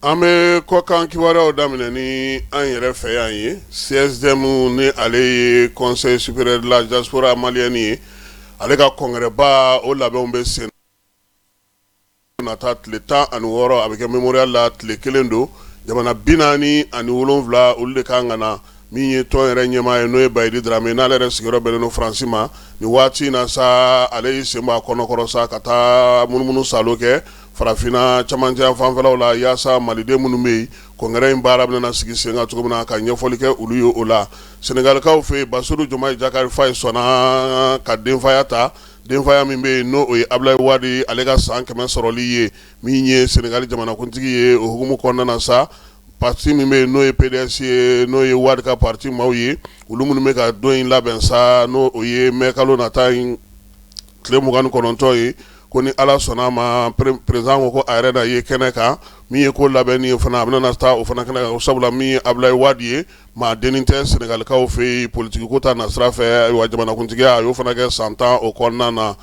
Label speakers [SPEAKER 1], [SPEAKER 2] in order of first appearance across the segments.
[SPEAKER 1] An bɛ kɔkan kibaruyaw daminɛ ni an yɛrɛ fɛ yan ye CSDM ni ale ye Conseil supérieur de la diaspora malienne ye ale ka kɔngrɛba o labɛnw bɛ sen nata tile 16 a bɛ kɛ mémorial la tile 1 don jamana 47 olu de kan ka na min ye tɔn yɛrɛ ɲɛmaa ye n'o ye Bayidi Dramé n'ale yɛrɛ sigiyɔrɔ bɛnnen don Faransi ma ni waati in na sa ale y'i sen bɔ a kɔnɔkɔrɔ sa ka taa munumunu salo kɛ farafina camancɛ fanfɛlaw la yaasa maliden minnu bɛ yen kɔngrɛ in baara bɛna sigi sen kan cogo min na ka ɲɛfɔli kɛ olu ye o la Senegalikaw fɛ yen Bassirou Diomaye Diakhar Faye sɔnna ka denfaya ta denfaya min bɛ yen n'o ye Abdoulaye Wade ale ka san 100 sɔrɔli ye min ye Senegali jamanakuntigi ye o hukumu kɔnɔna na sa parti min bɛ yen n'o ye PDS ye n'o ye Wade ka parti maaw ye olu minnu bɛ ka don in labɛn sa n'o ye mai kalo nata in tile 29 ye ko ni ala sɔnna ma président ko a yɛrɛ da ye kɛnɛ kan min ye ko labɛnni ye fana a bɛna taa o fana kɛnɛ kan sabula min ye Abdoulaye Wade ye maa dennin tɛ Senegalikaw fɛ yen politiki ko ta nasira fɛ wa jamanakuntigiya a y'o fana kɛ san 10 o kɔnɔna na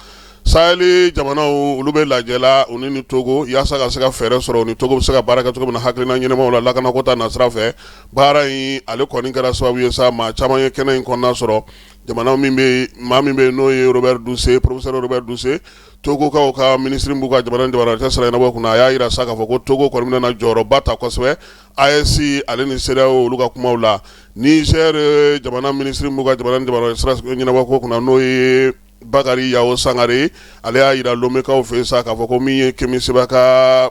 [SPEAKER 1] Saheli jamanaw olu bɛ lajɛla u ni Togo yaasa ka se ka fɛɛrɛ sɔrɔ u ni Togo bɛ se ka baara kɛ cogo min na hakilina ɲɛnamaw la lakana ko ta nasira fɛ baara in ale kɔni kɛra sababu ye sa maa caman ye kɛnɛ in kɔnɔna sɔrɔ jamana maa min bɛ n'o ye Robert Doucet professeur Robert Doucet Togokaw ka ministre b'u ka jamana tɛ sira ɲɛnabɔ kunna a y'a yira sa k'a fɔ ko Togo kɔni bɛna jɔyɔrɔba ta kosɛbɛ AES ale ni CEDEAO olu ka kumaw la Niger jamana ministre b'u ka jamana sira ɲɛnabɔ ko kunna n'o ye Bakari Yao Sangare ale y'a yira Lomekaw fɛ sa k'a fɔ ko min ye Kemi Seba ka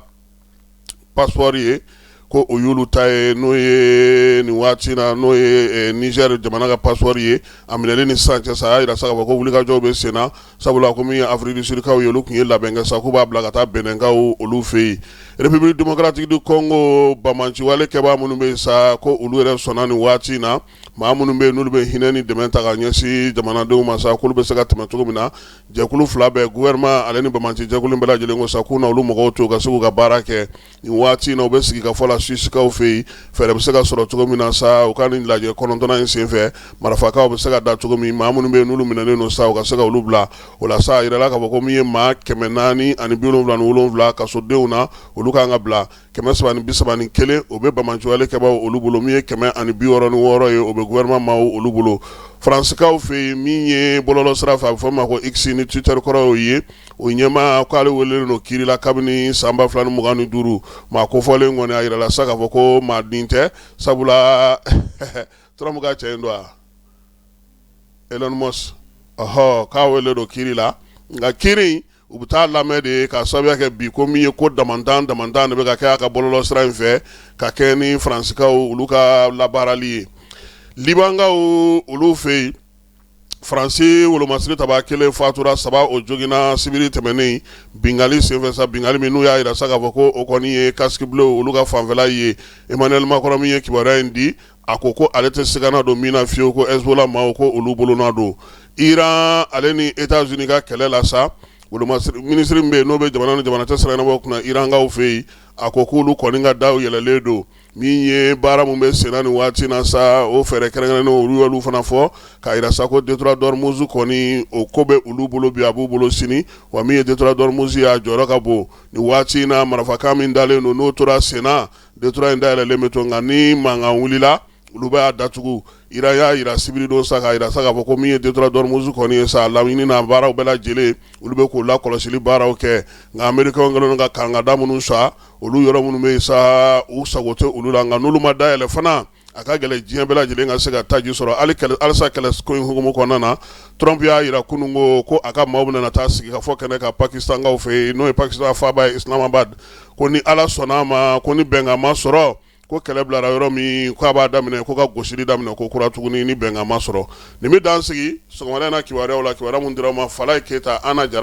[SPEAKER 1] passeport ye ko o y'olu ta ye n'o ye nin waati na n'o ye Niger jamana ka passeport ye a minɛlen ni sisan cɛ sa a y'a yira sa k'a fɔ ko wulikajɔw bɛ sen na sabula ko min ye Afrique du Sud kaw ye olu tun ye labɛn kɛ sa k'u b'a bila ka taa Beninkaw olu fɛ yen République démocratique du Congo bamanciwale kɛbaa minnu bɛ yen sa ko olu yɛrɛ sɔnna nin waati in na maa minnu bɛ yen n'olu bɛ hinɛ ni dɛmɛ ta ka ɲɛsin jamanadenw ma sa k'olu bɛ se ka tɛmɛ cogo min na jɛkulu fila bɛɛ gouvernement ale ni bamanci jɛkulu bɛɛ lajɛlen ko sa k'u na olu mɔgɔw to ka se k'u ka baara kɛ nin waati in na u bɛ sigi ka fɔ la Suissekaw fɛ yen fɛɛrɛ bɛ se ka sɔrɔ cogo min na sa u ka nin lajɛ 9nan in senfɛ marifakaw bɛ se ka da cogo min maa minnu bɛ yen n'olu minɛnen don sa u ka se ka olu bila o la sa a yirala k'a fɔ ko min ye maa 477 kasodenw na olu kan ka bila 331 o bɛ bamanciwale kɛbaaw olu bolo min ye 166 ye o bɛ gouvernement maaw olu bolo Faranskaw fɛ yen min ye bɔlɔlɔ sira fɛ a bɛ fɔ ma ko X ni Twitter kɔrɔ y'o ye o ɲɛmaa k'ale welelen don kiiri la kabini san 2025 maa kofɔlen kɔni a yirala sa k'a fɔ ko maa den tɛ sabula Trump ka cɛ in don a Elon Musk k'a wele don kiiri la nka kiiri u bɛ taa lamɛn de ka sababuya kɛ bi ko min ye ko damantan de bɛ ka kɛ a ka bɔlɔlɔ sira in fɛ ka kɛ ni Faranskaw olu ka labaarali ye Libankaw olu fɛ yen Faransi wolomasiri taba kelen fatura 3 o jogina sibiri tɛmɛnen bingali senfɛ sa bingali min n'u y'a yira sa k'a fɔ ko o kɔni ye casque bleu olu ka fanfɛla ye Emmanuel Macron min ye kibaruya in di a ko ale tɛ se ka na don min na fiyewu ko Hezbollah maaw ko olu bolona don Iran ale ni États-Unis ka kɛlɛ la sa ministre min bɛ yen n'o bɛ jamana ni jamana tɛ sira ɲɛnabɔ kunna Irankaw fɛ yen a ko k'olu kɔni ka daw yɛlɛlen don min ye baara mun bɛ senna nin waati na sa o fɛɛrɛ kɛrɛnkɛrɛnnen olu y'olu fana fɔ k'a yira sa ko Détroit d'Ormuz kɔni o ko bɛ olu bolo bi a b'u bolo sini wa min ye Détroit d'Ormuz ye a jɔyɔrɔ ka bon nin waati in na marifakan min dalen don n'o tora senna Détroit in dayɛlɛlen bɛ to nka ni mankan wulila olu b'a datugu Iran y'a yira sibiri don sa k'a yira sa k'a fɔ ko min ye Détroit d'Ormuz kɔni ye sa laɲini na baaraw bɛɛ lajɛlen olu bɛ k'o lakɔlɔsili baaraw kɛ nka Amerikɛnw kɛlen don ka kangada minnu sa olu yɔrɔ minnu bɛ yen sa u sago tɛ olu la nka n'olu ma dayɛlɛ fana a ka gɛlɛn diɲɛ bɛɛ lajɛlen ka se ka taji sɔrɔ halisa kɛlɛko in hukumu kɔnɔna na Trump y'a yira kunungo ko a ka maaw bɛna taa sigi ka fɔ kɛnɛ ka Pakistankaw fɛ yen n'o ye Pakistan faaba ye Islamabad ko ni ala sɔnna a ma ko ni bɛnkan ma sɔrɔ ko kɛlɛ bilara yɔrɔ min k'a b'a daminɛ ko ka gosili daminɛ ko kura tuguni ni bɛnkan ma sɔrɔ nin bɛ dan sigi sɔgɔmada in na kibaruyaw la kibaruya mun dira ma Falaye Keyita Ana Jara